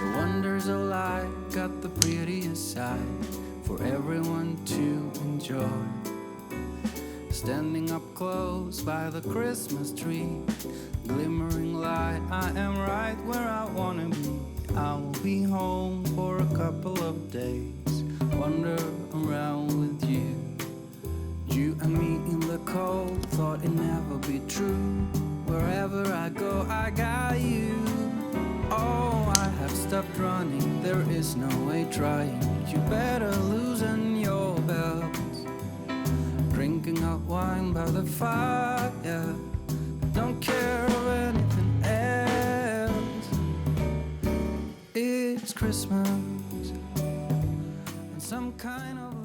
The wonders of life got the prettiest side for everyone to enjoy. Standing up close by the Christmas tree, glimmering light, I am right where I wanna be. I will be home for a couple of days, wander around with you. You and me in the cold, thought it'd never be true. Wherever I go, I got you. Oh, I have stopped running, there is no way trying. You better loosen your belts. Drinking hot wine by the fire, don't care of anything else. It's Christmas and some kind of